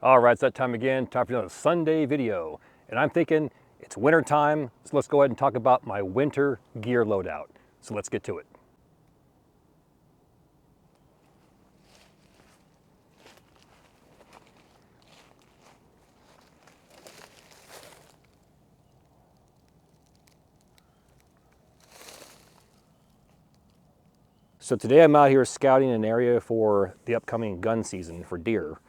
All right, it's that time again, time for another Sunday video. And I'm thinking it's winter time, so let's go ahead and talk about my winter gear loadout. So let's get to it. So today I'm out here scouting an area for the upcoming gun season for deer.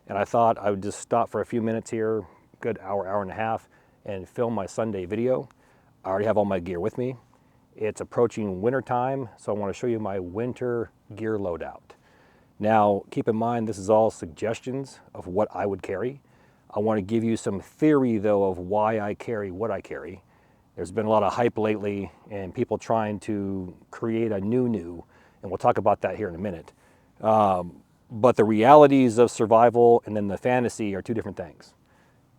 And I thought I would just stop for a few minutes here, good hour and a half, and film my Sunday video. I already have all my gear with me. It's approaching winter time, so I want to show you my winter gear loadout. Now, keep in mind, this is all suggestions of what I would carry. I want to give you some theory, though, of why I carry what I carry. There's been a lot of hype lately and people trying to create a new, and we'll talk about that here in a minute. But the realities of survival and then the fantasy are two different things.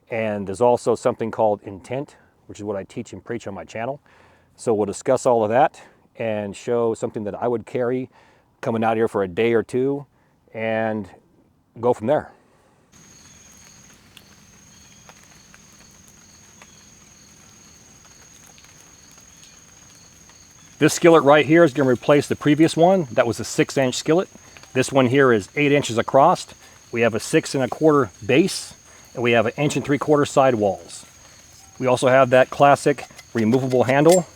And there's also something called intent, which is what I teach and preach on my channel. So we'll discuss all of that and show something that I would carry coming out here for a day or two and go from there. This skillet right here is going to replace the previous one. That was a 6-inch skillet. This one here is 8 inches across. We have a 6 1/4 base, and we have an 1 3/4 inch side walls. We also have that classic removable handle.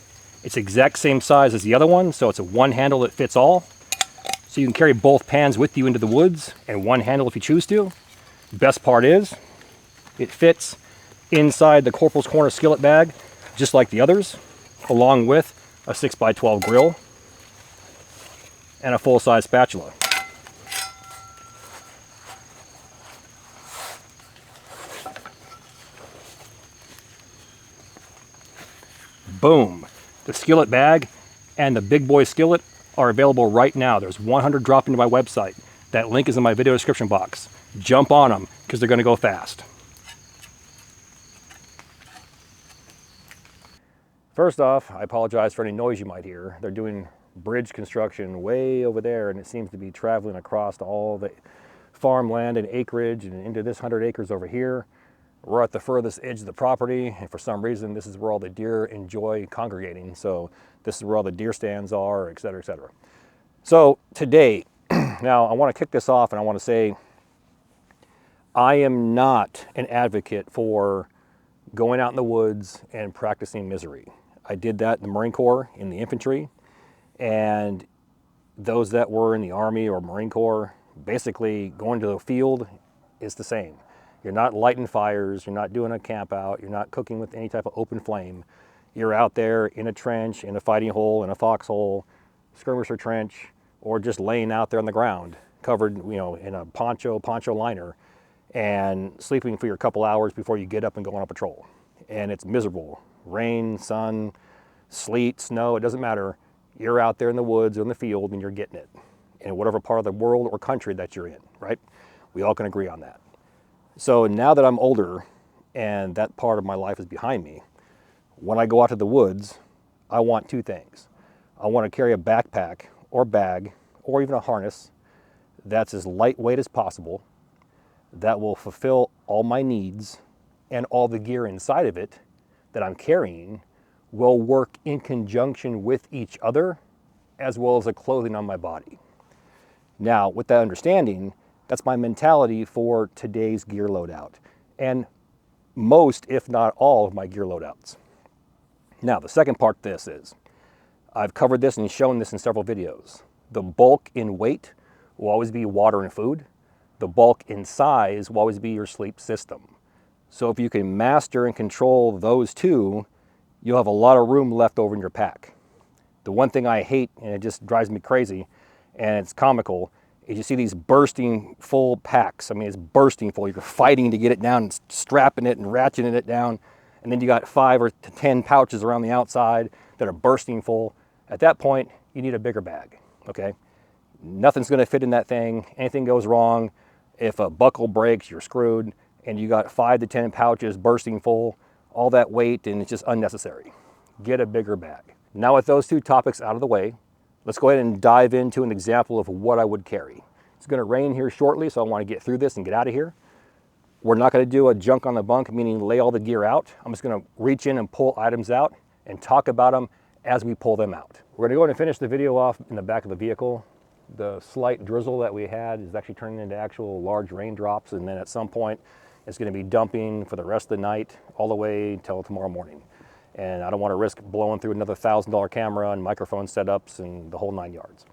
It's exact same size as the other one, so it's a one handle that fits all. So you can carry both pans with you into the woods, and one handle if you choose to. Best part is, it fits inside the Corporals corner skillet bag, just like the others, along with a 6x12 grill and a full-size spatula. Boom! The skillet bag and the big boy skillet are available right now. There's 100 dropping to my website. That link is in my video description box. Jump on them because they're going to go fast. First off, I apologize for any noise you might hear. They're doing bridge construction way over there, and it seems to be traveling across all the farmland and acreage and into this 100 acres over here. We're at the furthest edge of the property, and for some reason, this is where all the deer enjoy congregating. So this is where all the deer stands are, et cetera, et cetera. So today, now I want to kick this off and I want to say, I am not an advocate for going out in the woods and practicing misery. I did that in the Marine Corps in the infantry, and those that were in the Army or Marine Corps, basically going to the field is the same. You're not lighting fires, you're not doing a camp out, you're not cooking with any type of open flame. You're out there in a trench, in a fighting hole, in a foxhole, skirmisher trench, or just laying out there on the ground, covered, in a poncho liner, and sleeping for your couple hours before you get up and go on a patrol. And it's miserable. Rain, sun, sleet, snow, it doesn't matter. You're out there in the woods or in the field and you're getting it. In whatever part of the world or country that you're in, right? We all can agree on that. So now that I'm older and that part of my life is behind me, when I go out to the woods, I want two things. I want to carry a backpack or bag or even a harness that's as lightweight as possible, that will fulfill all my needs, and all the gear inside of it that I'm carrying will work in conjunction with each other, as well as the clothing on my body. Now, with that understanding, that's my mentality for today's gear loadout, and most, if not all, of my gear loadouts. Now, the second part of this is, I've covered this and shown this in several videos. The bulk in weight will always be water and food. The bulk in size will always be your sleep system. So if you can master and control those two, you'll have a lot of room left over in your pack. The one thing I hate, and it just drives me crazy, and it's comical, is you see these bursting full packs. I mean, it's bursting full. You're fighting to get it down and strapping it and ratcheting it down. And then you got 5 or 10 pouches around the outside that are bursting full. At that point, you need a bigger bag, okay? Nothing's gonna fit in that thing. Anything goes wrong, if a buckle breaks, you're screwed, and you got 5 to 10 pouches bursting full, all that weight, and it's just unnecessary. Get a bigger bag. Now with those two topics out of the way, let's go ahead and dive into an example of what I would carry. It's gonna rain here shortly, so I wanna get through this and get out of here. We're not going to do a junk on the bunk, meaning lay all the gear out. I'm just going to reach in and pull items out and talk about them as we pull them out. We're going to go ahead and finish the video off in the back of the vehicle. The slight drizzle that we had is actually turning into actual large raindrops, and then at some point it's going to be dumping for the rest of the night all the way until tomorrow morning. And I don't want to risk blowing through another $1,000 camera and microphone setups and the whole 9 yards.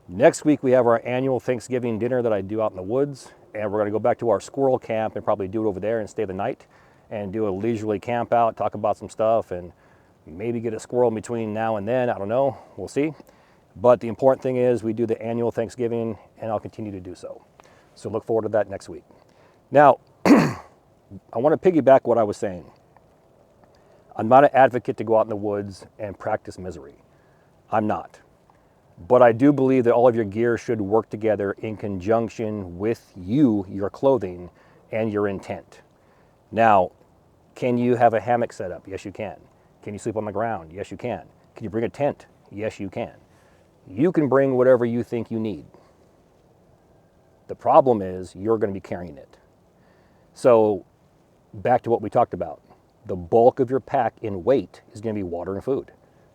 Next week we have our annual Thanksgiving dinner that I do out in the woods, and we're going to go back to our squirrel camp and probably do it over there and stay the night and do a leisurely camp out, talk about some stuff, and maybe get a squirrel in between now and then. I don't know, we'll see. But the important thing is we do the annual Thanksgiving, and I'll continue to do so. So look forward to that next week. Now, I want to piggyback what I was saying. I'm not an advocate to go out in the woods and practice misery. I'm not. But I do believe that all of your gear should work together in conjunction with you, your clothing, and your intent. Now, can you have a hammock set up? Yes, you can. Can you sleep on the ground? Yes, you can. Can you bring a tent? Yes, you can. You can bring whatever you think you need. The problem is you're going to be carrying it. So back to what we talked about. The bulk of your pack in weight is going to be water and food.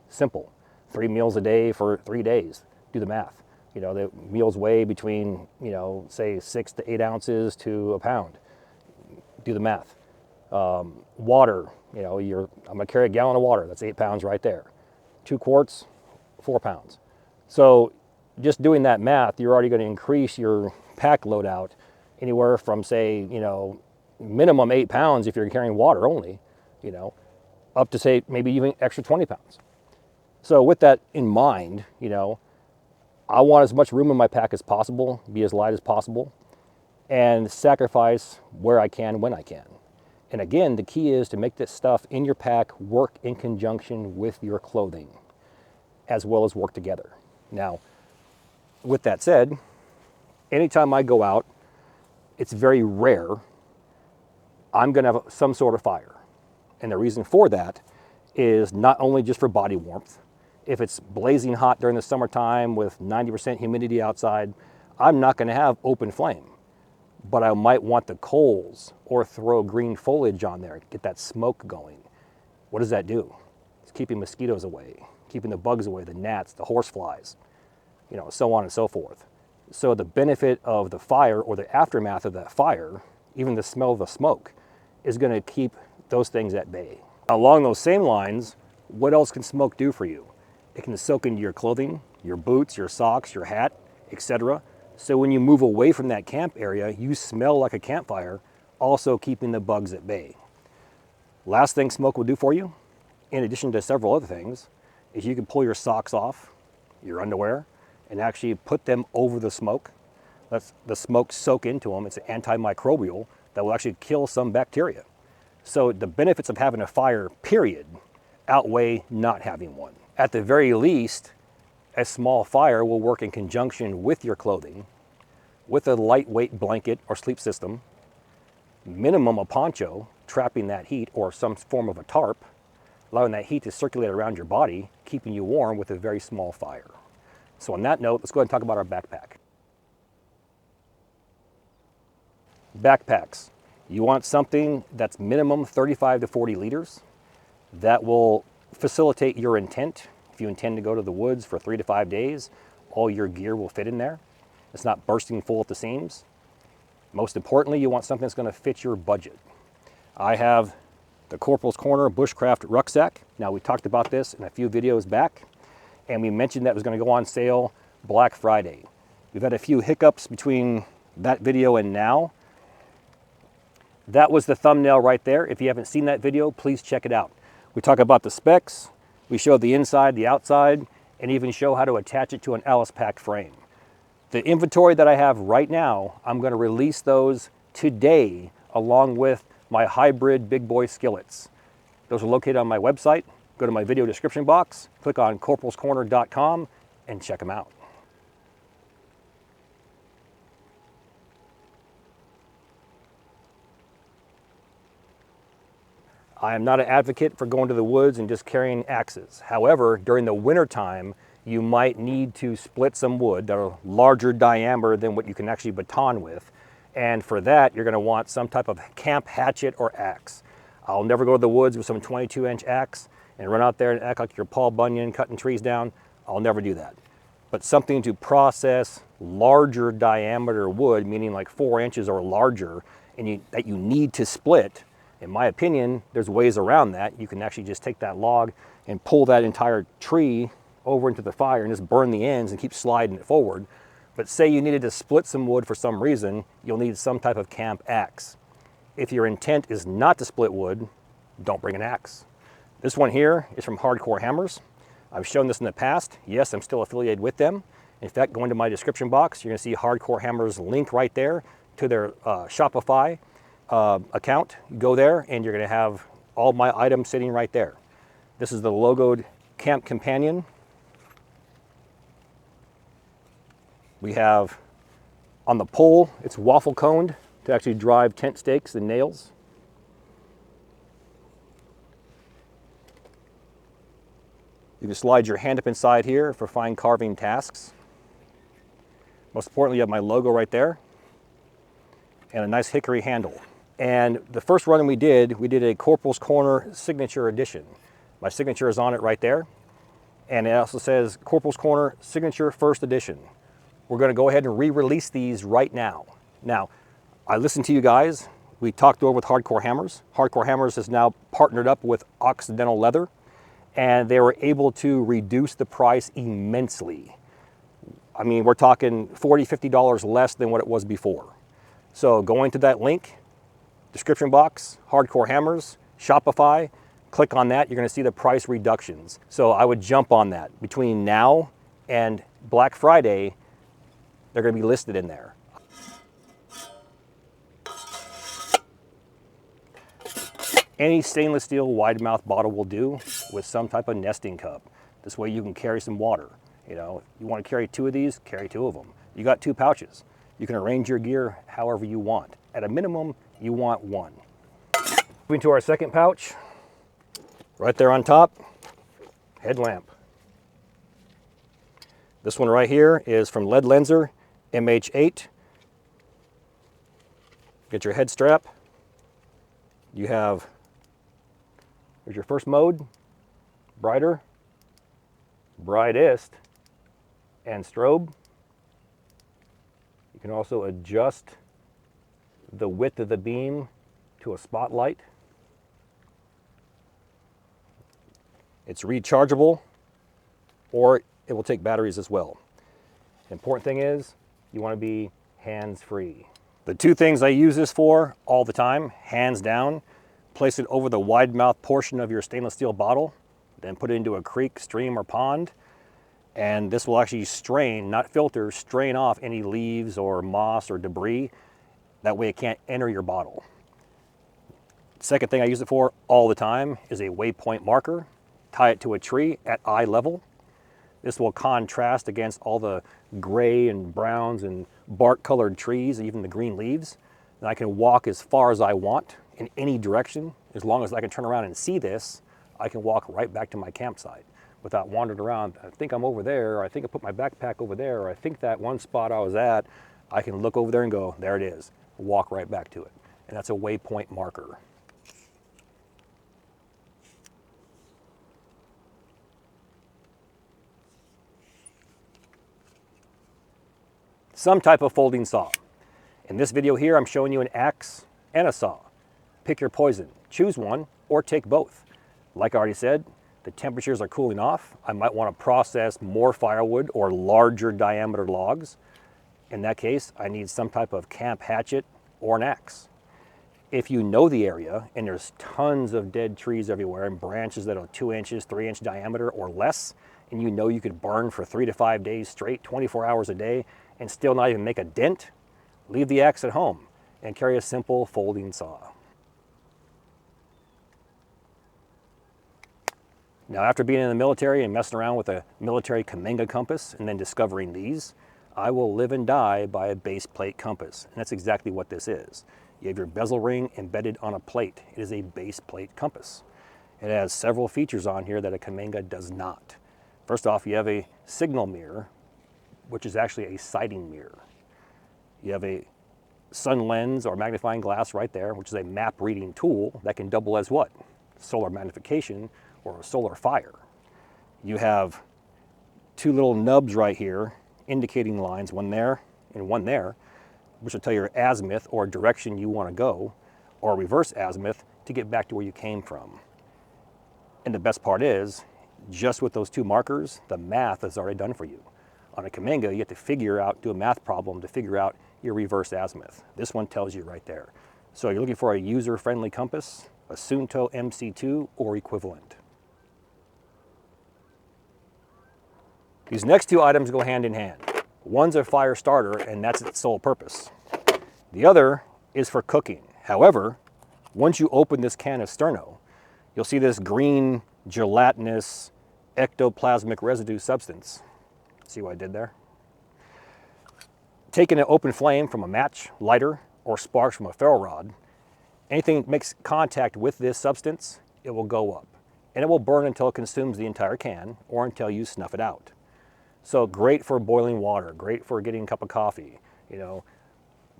Simple. 3 meals a day for 3 days. Do the math. You know, the meals weigh between, say 6 to 8 ounces to a pound. Do the math. Water, I'm going to carry a gallon of water. That's 8 pounds right there. 2 quarts, 4 pounds. So just doing that math, you're already going to increase your pack loadout anywhere from, say, minimum 8 pounds if you're carrying water only, up to, say, maybe even extra 20 pounds. So with that in mind, I want as much room in my pack as possible, be as light as possible, and sacrifice where I can, when I can. And again, the key is to make this stuff in your pack work in conjunction with your clothing, as well as work together. Now, with that said, anytime I go out, it's very rare I'm going to have some sort of fire. And the reason for that is not only just for body warmth. If it's blazing hot during the summertime with 90% humidity outside, I'm not going to have open flame. But I might want the coals or throw green foliage on there, get that smoke going. What does that do? It's keeping mosquitoes away, keeping the bugs away, the gnats, the horseflies, so on and so forth. So the benefit of the fire or the aftermath of that fire, even the smell of the smoke, is going to keep those things at bay. Along those same lines, what else can smoke do for you? It can soak into your clothing, your boots, your socks, your hat, etc. So when you move away from that camp area, you smell like a campfire, also keeping the bugs at bay. Last thing smoke will do for you, in addition to several other things, is you can pull your socks off, your underwear, and actually put them over the smoke. Let the smoke soak into them. It's an antimicrobial that will actually kill some bacteria. So the benefits of having a fire, period, outweigh not having one. At the very least, a small fire will work in conjunction with your clothing, with a lightweight blanket or sleep system, minimum a poncho, trapping that heat, or some form of a tarp, allowing that heat to circulate around your body, keeping you warm with a very small fire. So on that note, let's go ahead and talk about our backpack. Backpacks. You want something that's minimum 35 to 40 liters. That will facilitate your intent. If you intend to go to the woods for 3 to 5 days, all your gear will fit in there. It's not bursting full at the seams. Most importantly, you want something that's going to fit your budget. I have the Corporals Corner Bushcraft Rucksack. Now, we talked about this in a few videos back, and we mentioned that it was going to go on sale Black Friday. We've had a few hiccups between that video and now. That was the thumbnail right there. If you haven't seen that video, please check it out. We talk about the specs, we show the inside, the outside, and even show how to attach it to an Alice Pack frame. The inventory that I have right now, I'm going to release those today along with my hybrid big boy skillets. Those are located on my website. Go to my video description box, click on corporalscorner.com, and check them out. I am not an advocate for going to the woods and just carrying axes. However, during the winter time, you might need to split some wood that are larger diameter than what you can actually baton with, And for that, you're gonna want some type of camp hatchet or axe. I'll never go to the woods with some 22-inch axe and run out there and act like you're Paul Bunyan cutting trees down. I'll never do that. But something to process larger diameter wood, meaning like 4 inches or larger, and that you need to split, in my opinion, there's ways around that. You can actually just take that log and pull that entire tree over into the fire and just burn the ends and keep sliding it forward. But say you needed to split some wood for some reason, you'll need some type of camp axe. If your intent is not to split wood, don't bring an axe. This one here is from Hardcore Hammers. I've shown this in the past. Yes, I'm still affiliated with them. In fact, go into my description box, you're gonna see Hardcore Hammers link right there to their Shopify account. Go there and you're gonna have all my items sitting right there. This is the logoed Camp Companion. We have on the pole, it's waffle coned to actually drive tent stakes and nails. You can slide your hand up inside here for fine carving tasks. Most importantly, you have my logo right there and a nice hickory handle. And the first run we did a Corporals Corner Signature Edition. My signature is on it right there. And it also says Corporals Corner Signature First Edition. We're gonna go ahead and re-release these right now. Now, I listened to you guys. We talked over with Hardcore Hammers. Hardcore Hammers has now partnered up with Occidental Leather, and they were able to reduce the price immensely. I mean, we're talking $40, $50 less than what it was before. So go into that link, description box, Hardcore Hammers, Shopify, click on that, you're gonna see the price reductions. So I would jump on that. Between now and Black Friday, they're gonna be listed in there. Any stainless steel wide mouth bottle will do with some type of nesting cup. This way you can carry some water. You know, you want to carry 2 of these, carry 2 of them. You got 2 pouches. You can arrange your gear however you want. At a minimum, you want 1. Moving to our second pouch, right there on top, headlamp. This one right here is from Lead Lenser, MH8. Get your head strap. You have, here's your first mode, brighter, brightest, and strobe. You can also adjust the width of the beam to a spotlight. It's rechargeable, or it will take batteries as well. The important thing is you want to be hands-free. The 2 things I use this for all the time, hands down, place it over the wide mouth portion of your stainless steel bottle, then put it into a creek, stream, or pond, and this will actually strain, not filter, strain off any leaves or moss or debris. That way it can't enter your bottle. Second thing I use it for all the time is a waypoint marker. Tie it to a tree at eye level. This will contrast against all the gray and browns and bark colored trees, even the green leaves. And I can walk as far as I want in any direction. As long as I can turn around and see this, I can walk right back to my campsite without wandering around. I think I'm over there, or I think I put my backpack over there, or I think that one spot I was at, I can look over there and go, there it is. Walk right back to it. And that's a waypoint marker. Some type of folding saw. In this video here, I'm showing you an axe and a saw. Pick your poison. Choose one or take both. Like I already said, the temperatures are cooling off. I might want to process more firewood or larger diameter logs. In that case, I need some type of camp hatchet or an axe. If you know the area and there's tons of dead trees everywhere and branches that are 2 inches, 3-inch diameter or less, and you know you could burn for 3 to 5 days straight, 24 hours a day, and still not even make a dent, leave the axe at home and carry a simple folding saw. Now, after being in the military and messing around with a military Kamenga compass and then discovering these, I will live and die by a base plate compass. And that's exactly what this is. You have your bezel ring embedded on a plate. It is a base plate compass. It has several features on here that a Kamenga does not. First off, you have a signal mirror, which is actually a sighting mirror. You have a sun lens or magnifying glass right there, which is a map reading tool that can double as what? Solar magnification or a solar fire. You have two little nubs right here indicating lines, one there and one there, which will tell your azimuth or direction you want to go, or reverse azimuth to get back to where you came from. And the best part is, just with those two markers, the math is already done for you. On a Kaminga, you have to do a math problem to figure out your reverse azimuth. This one tells you right there. So you're looking for a user-friendly compass, a Suunto MC2 or equivalent. These next two items go hand in hand. One's a fire starter, and that's its sole purpose. The other is for cooking. However, once you open this can of sterno, you'll see this green, gelatinous, ectoplasmic residue substance. See what I did there? Taking an open flame from a match, lighter, or sparks from a ferro rod, anything that makes contact with this substance, it will go up. And it will burn until it consumes the entire can or until you snuff it out. So great for boiling water, great for getting a cup of coffee, a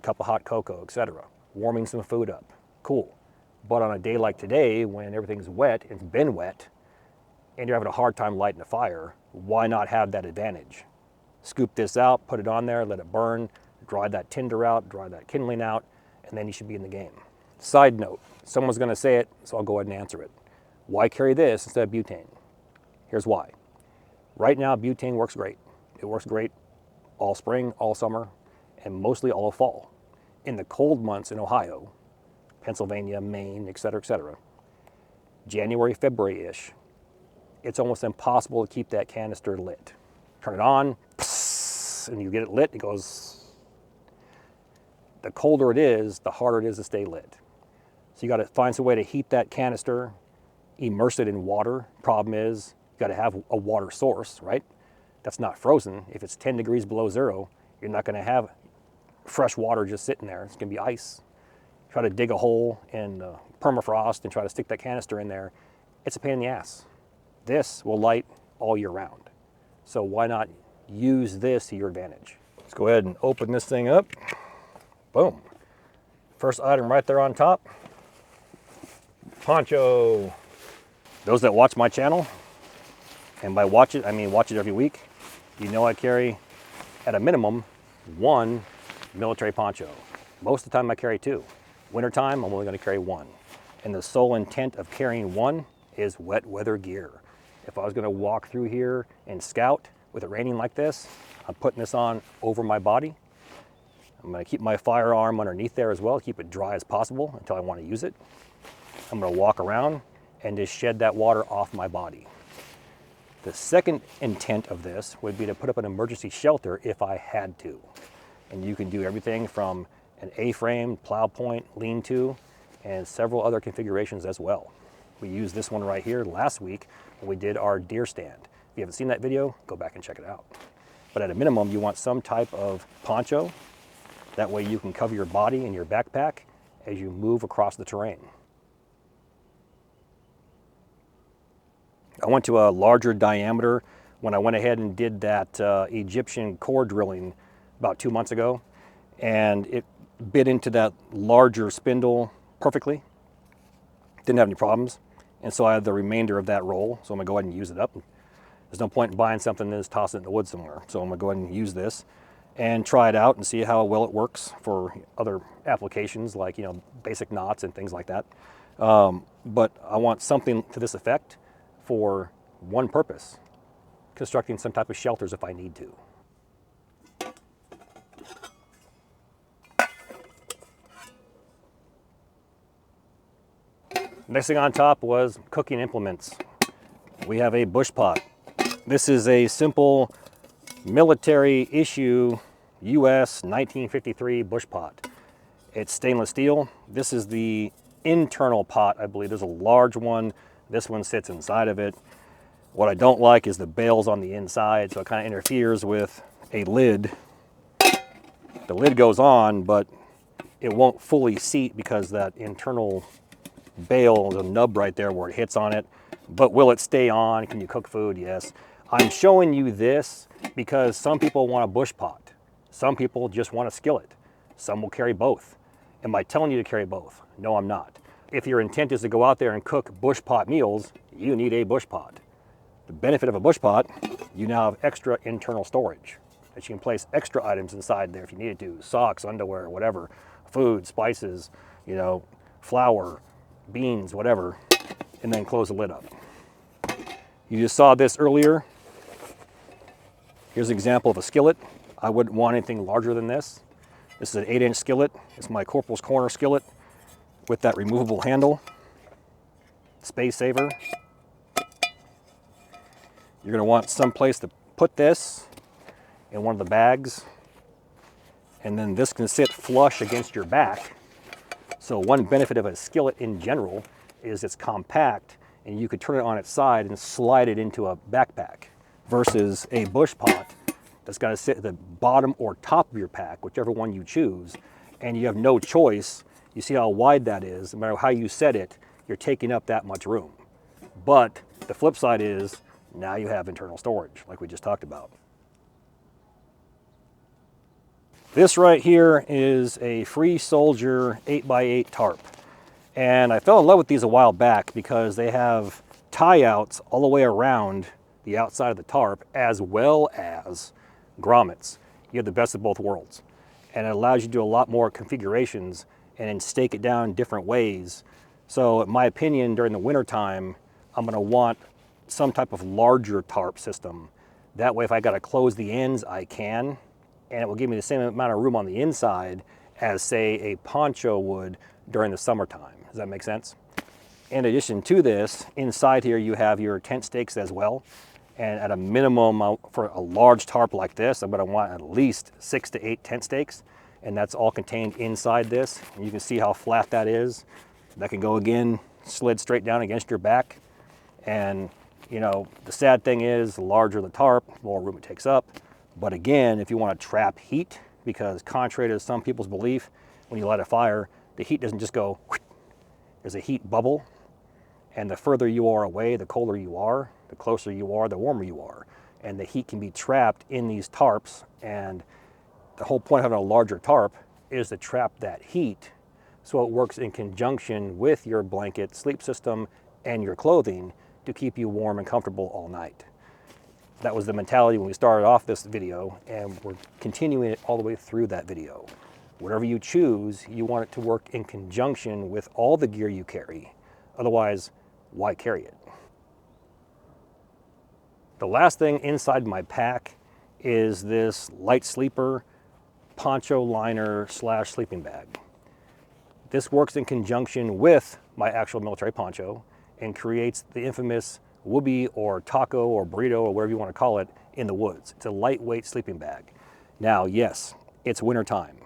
cup of hot cocoa, etc. Warming some food up, cool. But on a day like today, when everything's wet, it's been wet, and you're having a hard time lighting a fire, why not have that advantage? Scoop this out, put it on there, let it burn, dry that tinder out, dry that kindling out, and then you should be in the game. Side note, someone's gonna say it, so I'll go ahead and answer it. Why carry this instead of butane? Here's why. Right now, butane works great. It works great all spring, all summer, and mostly all fall. In the cold months in Ohio, Pennsylvania, Maine, etc., January, February-ish, it's almost impossible to keep that canister lit. Turn it on, and you get it lit, it goes. The colder it is, the harder it is to stay lit. So you gotta find some way to heat that canister, immerse it in water. Problem is, you gotta have a water source, right? That's not frozen. If it's 10 degrees below zero, you're not gonna have fresh water just sitting there. It's gonna be ice. Try to dig a hole in permafrost and try to stick that canister in there. It's a pain in the ass. This will light all year round. So why not use this to your advantage? Let's go ahead and open this thing up. Boom. First item right there on top, poncho. Those that watch my channel, and by watch it, I mean watch it every week, you know I carry, at a minimum, one military poncho. Most of the time I carry two. Wintertime, I'm only gonna carry one. And the sole intent of carrying one is wet weather gear. If I was gonna walk through here and scout with it raining like this, I'm putting this on over my body. I'm gonna keep my firearm underneath there as well, keep it dry as possible until I wanna use it. I'm gonna walk around and just shed that water off my body. The second intent of this would be to put up an emergency shelter if I had to. And you can do everything from an A-frame, plow point, lean-to, and several other configurations as well. We used this one right here last week when we did our deer stand. If you haven't seen that video, go back and check it out. But at a minimum, you want some type of poncho. That way you can cover your body and your backpack as you move across the terrain. I went to a larger diameter when I went ahead and did that Egyptian core drilling about 2 months ago, and it bit into that larger spindle perfectly. Didn't have any problems, and so I have the remainder of that roll, so I'm gonna go ahead and use it up. There's no point in buying something and just toss it in the woods somewhere, so I'm gonna go ahead and use this and try it out and see how well it works for other applications like basic knots and things like that. But I want something to this effect for one purpose, constructing some type of shelters if I need to. Next thing on top was cooking implements. We have a bush pot. This is a simple military issue US 1953 bush pot. It's stainless steel. This is the internal pot, I believe. There's a large one. This one sits inside of it. What I don't like is the bails on the inside, so it kind of interferes with a lid. The lid goes on, but it won't fully seat because that internal bail, the nub right there where it hits on it. But will it stay on? Can you cook food? Yes. I'm showing you this because some people want a bush pot. Some people just want a skillet. Some will carry both. Am I telling you to carry both? No, I'm not. If your intent is to go out there and cook bush pot meals, you need a bush pot. The benefit of a bush pot, you now have extra internal storage that you can place extra items inside there if you needed to, socks, underwear, whatever, food, spices, you know, flour, beans, whatever, and then close the lid up. You just saw this earlier. Here's an example of a skillet. I wouldn't want anything larger than this. This is an 8-inch skillet. It's my Corporals corner skillet with that removable handle. Space saver. You're gonna want some place to put this in one of the bags. And then this can sit flush against your back. So one benefit of a skillet in general is it's compact and you could turn it on its side and slide it into a backpack versus a bush pot that's got to sit at the bottom or top of your pack, whichever one you choose, and you have no choice. You see how wide that is. No matter how you set it, you're taking up that much room. But the flip side is now you have internal storage, like we just talked about. This right here is a Free Soldier 8x8 tarp. And I fell in love with these a while back because they have tie-outs all the way around the outside of the tarp, as well as grommets. You have the best of both worlds. And it allows you to do a lot more configurations and then stake it down different ways. So in my opinion, during the winter time, I'm gonna want some type of larger tarp system. That way, if I gotta close the ends, I can, and it will give me the same amount of room on the inside as, say, a poncho would during the summertime. Does that make sense? In addition to this, inside here you have your tent stakes as well. And at a minimum for a large tarp like this, I'm gonna want at least 6 to 8 tent stakes. And that's all contained inside this. And you can see how flat that is. That can go again, slid straight down against your back. And you know, the sad thing is, the larger the tarp, the more room it takes up. But again, if you wanna trap heat, because contrary to some people's belief, when you light a fire, the heat doesn't just go, there's a heat bubble. And the further you are away, the colder you are, the closer you are, the warmer you are. And the heat can be trapped in these tarps. And the whole point of having a larger tarp is to trap that heat so it works in conjunction with your blanket, sleep system, and your clothing to keep you warm and comfortable all night. That was the mentality when we started off this video, and we're continuing it all the way through that video. Whatever you choose, you want it to work in conjunction with all the gear you carry. Otherwise, why carry it? The last thing inside my pack is this light sleeper poncho liner / sleeping bag. This works in conjunction with my actual military poncho and creates the infamous whoopee or taco or burrito or whatever you want to call it in the woods. It's a lightweight sleeping bag. Now, yes, it's winter time.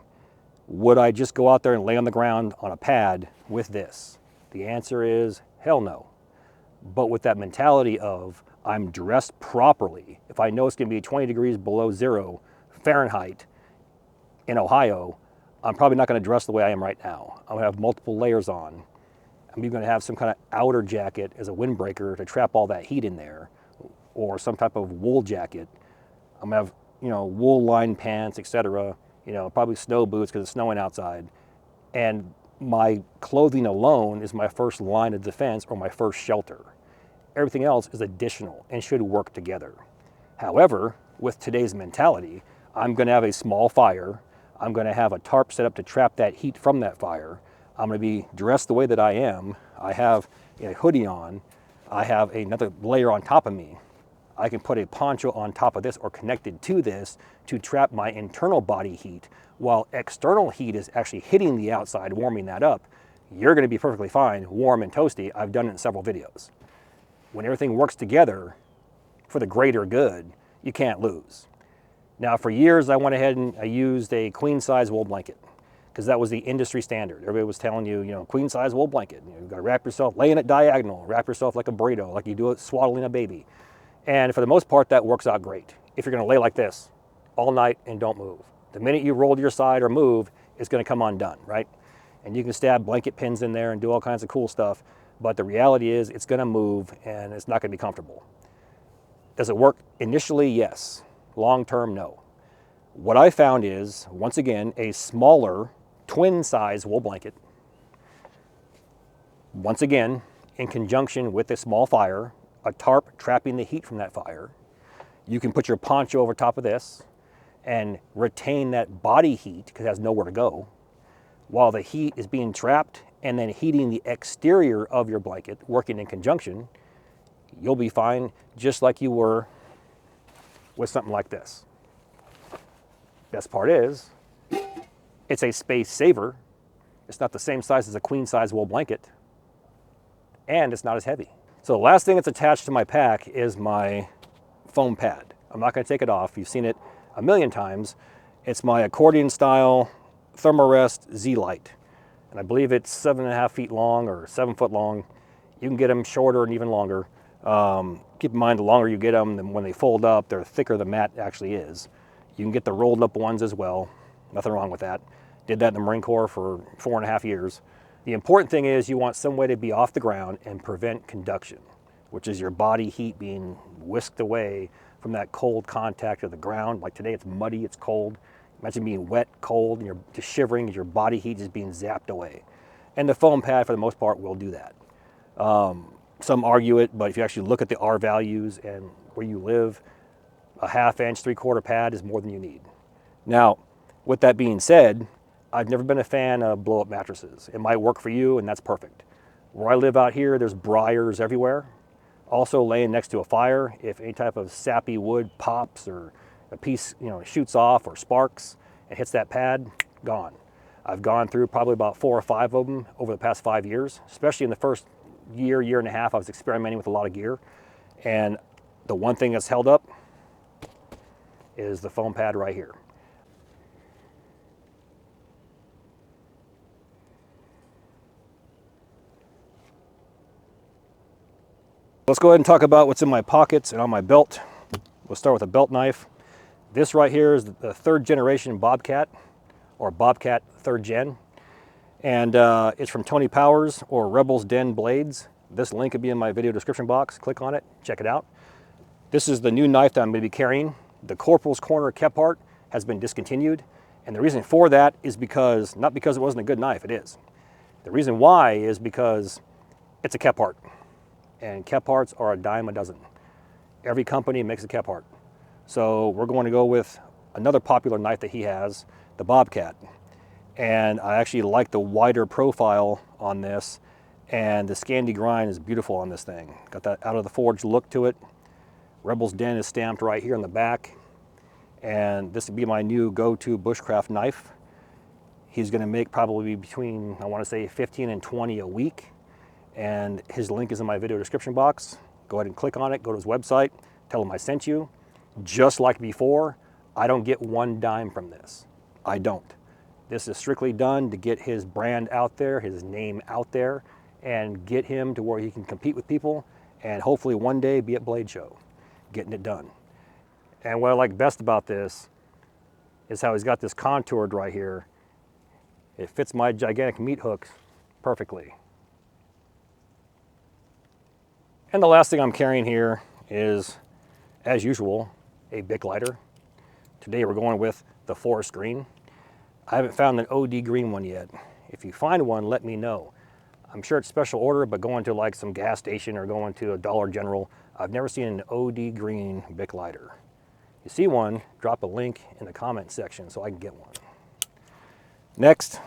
Would I just go out there and lay on the ground on a pad with this? The answer is hell no. But with that mentality of I'm dressed properly, if I know it's going to be 20 degrees below 0 Fahrenheit in Ohio, I'm probably not going to dress the way I am right now. I'm going to have multiple layers on. I'm even going to have some kind of outer jacket as a windbreaker to trap all that heat in there, or some type of wool jacket. I'm going to have, you know, wool lined pants, etc. You know, probably snow boots because it's snowing outside. And my clothing alone is my first line of defense or my first shelter. Everything else is additional and should work together. However, with today's mentality, I'm going to have a small fire. I'm going to have a tarp set up to trap that heat from that fire. I'm going to be dressed the way that I am. I have a hoodie on. I have another layer on top of me. I can put a poncho on top of this or connected to this to trap my internal body heat while external heat is actually hitting the outside, warming that up. You're going to be perfectly fine, warm and toasty. I've done it in several videos. When everything works together for the greater good, you can't lose. Now, for years, I went ahead and I used a queen size wool blanket because that was the industry standard. Everybody was telling you, you know, queen size wool blanket. You've got to wrap yourself, laying it diagonal, wrap yourself like a burrito, like you do it swaddling a baby. And for the most part, that works out great. If you're going to lay like this all night and don't move. The minute you roll to your side or move, it's going to come undone, right? And you can stab blanket pins in there and do all kinds of cool stuff. But the reality is it's going to move and it's not going to be comfortable. Does it work initially? Yes. Long term, no. What I found is, once again, a smaller twin size wool blanket. Once again, in conjunction with a small fire, a tarp trapping the heat from that fire. You can put your poncho over top of this and retain that body heat because it has nowhere to go, while the heat is being trapped and then heating the exterior of your blanket, working in conjunction. You'll be fine just like you were with something like this. Best part is, it's a space saver. It's not the same size as a queen size wool blanket, and it's not as heavy. So the last thing that's attached to my pack is my foam pad. I'm not going to take it off. You've seen it a million times. It's my accordion style Thermarest Z-Lite. And I believe it's 7.5 feet long or 7 foot long. You can get them shorter and even longer. Keep in mind, the longer you get them, then when they fold up, they're thicker than mat actually is. You can get the rolled up ones as well. Nothing wrong with that. Did that in the Marine Corps for 4.5 years. The important thing is you want some way to be off the ground and prevent conduction, which is your body heat being whisked away from that cold contact of the ground. Like today, it's muddy, it's cold. Imagine being wet, cold, and you're just shivering as your body heat is being zapped away. And the foam pad, for the most part, will do that. Some argue it, but if you actually look at the R values and where you live, a 1/2 inch, 3/4 pad is more than you need. Now, with that being said, I've never been a fan of blow-up mattresses. It might work for you, and that's perfect. Where I live out here, there's briars everywhere. Also, laying next to a fire, if any type of sappy wood pops or a piece, shoots off or sparks and hits that pad, gone. I've gone through probably about 4 or 5 of them over the past 5 years, especially in the first year, year and a half. I was experimenting with a lot of gear, and the one thing that's held up is the foam pad right here. Let's go ahead and talk about what's in my pockets and on my belt. We'll start with a belt knife. This right here is the 3rd generation Bobcat, or Bobcat 3rd Gen. And it's from Tony Powers or Rebel's Den Blades. This link will be in my video description box. Click on it, check it out. This is the new knife that I'm going to be carrying. The Corporals corner kept part has been discontinued. And the reason for that is because, not because it wasn't a good knife, it is. The reason why is because it's a kept part. And kept parts are a dime a dozen. Every company makes a kept part. So we're going to go with another popular knife that he has, the Bobcat. And I actually like the wider profile on this, and the Scandi grind is beautiful on this thing. Got that out of the forge look to it. Rebel's Den is stamped right here on the back. And this would be my new go-to bushcraft knife. He's gonna make probably between, I wanna say 15 and 20 a week. And his link is in my video description box. Go ahead and click on it, go to his website, tell him I sent you. Just like before, I don't get 1 dime from this. I don't. This is strictly done to get his brand out there, his name out there, and get him to where he can compete with people and hopefully one day be at Blade Show, getting it done. And what I like best about this is how he's got this contoured right here. It fits my gigantic meat hooks perfectly. And the last thing I'm carrying here is, as usual, a Bic lighter. Today we're going with the forest green. I haven't found an OD green one yet. If you find one, let me know. I'm sure it's special order, but going to like some gas station or going to a Dollar General, I've never seen an OD green Bic lighter. You see one, drop a link in the comment section so I can get one. Next,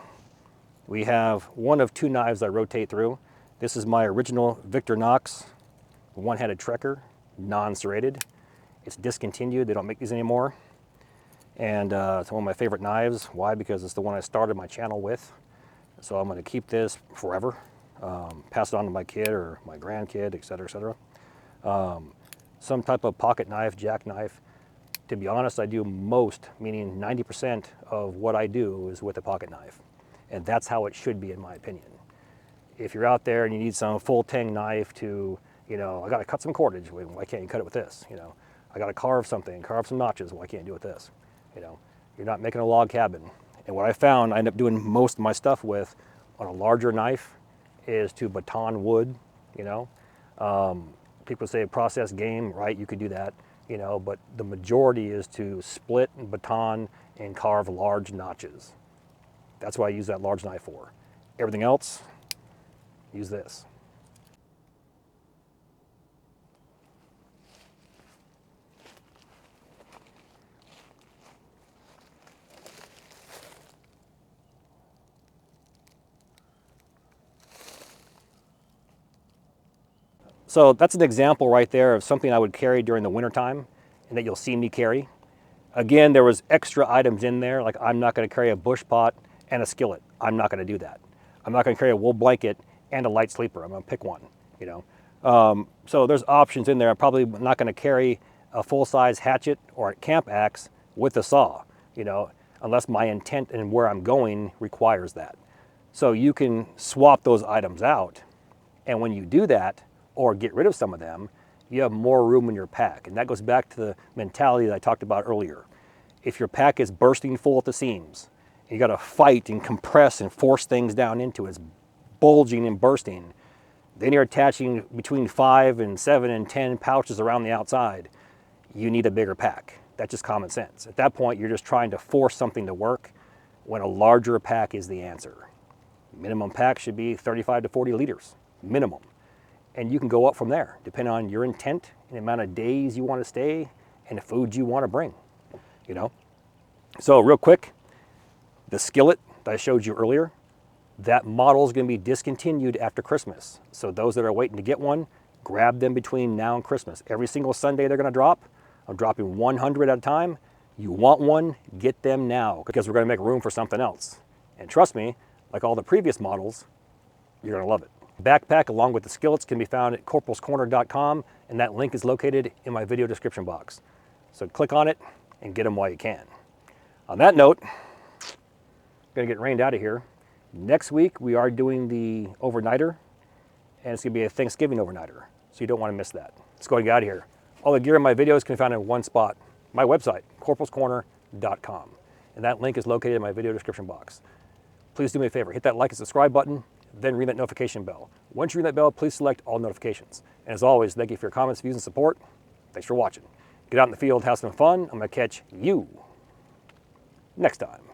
we have one of 2 knives I rotate through. This is my original Victorinox one-handed trekker, non-serrated. It's discontinued, they don't make these anymore. And it's one of my favorite knives. Why? Because it's the one I started my channel with. So I'm gonna keep this forever. Pass it on to my kid or my grandkid, et cetera, et cetera. Some type of pocket knife, jackknife. To be honest, I do most, meaning 90% of what I do is with a pocket knife. And that's how it should be in my opinion. If you're out there and you need some full tang knife to, I gotta cut some cordage, why can't you cut it with this? I gotta carve something, carve some notches, why can't you do it with this? You're not making a log cabin. And what I found, I end up doing most of my stuff with on a larger knife is to baton wood, People say processed game, right? You could do that. you know, but the majority is to split and baton and carve large notches. That's what I use that large knife for. Everything else, use this. So that's an example right there of something I would carry during the wintertime and that you'll see me carry. Again, there was extra items in there, like I'm not gonna carry a bush pot and a skillet. I'm not gonna do that. I'm not gonna carry a wool blanket and a light sleeper. I'm gonna pick one, you know. So there's options in there. I'm probably not gonna carry a full-size hatchet or a camp axe with a saw, you know, unless my intent and where I'm going requires that. So you can swap those items out, and when you do that, or get rid of some of them, you have more room in your pack. And that goes back to the mentality that I talked about earlier. If your pack is bursting full at the seams, you gotta fight and compress and force things down into it, it's bulging and bursting, then you're attaching between 5 and 7 and 10 pouches around the outside, you need a bigger pack. That's just common sense. At that point, you're just trying to force something to work when a larger pack is the answer. Minimum pack should be 35 to 40 liters, minimum. And you can go up from there, depending on your intent and the amount of days you want to stay and the food you want to bring, you know? So real quick, the skillet that I showed you earlier, that model is going to be discontinued after Christmas. So those that are waiting to get one, grab them between now and Christmas. Every single Sunday they're going to drop. I'm dropping 100 at a time. You want one, get them now, because we're going to make room for something else. And trust me, like all the previous models, you're going to love it. Backpack along with the skillets can be found at corporalscorner.com, and that link is located in my video description box. So click on it and get them while you can. On that note, I'm gonna get rained out of here. Next week we are doing the overnighter, and it's gonna be a Thanksgiving overnighter, so you don't want to miss that. Let's go and get out of here. All the gear in my videos can be found in one spot, my website, corporalscorner.com, and that link is located in my video description box. Please do me a favor, hit that like and subscribe button, then ring that notification bell. Once you ring that bell, please select all notifications. And as always, thank you for your comments, views, and support. Thanks for watching. Get out in the field, have some fun. I'm gonna catch you next time.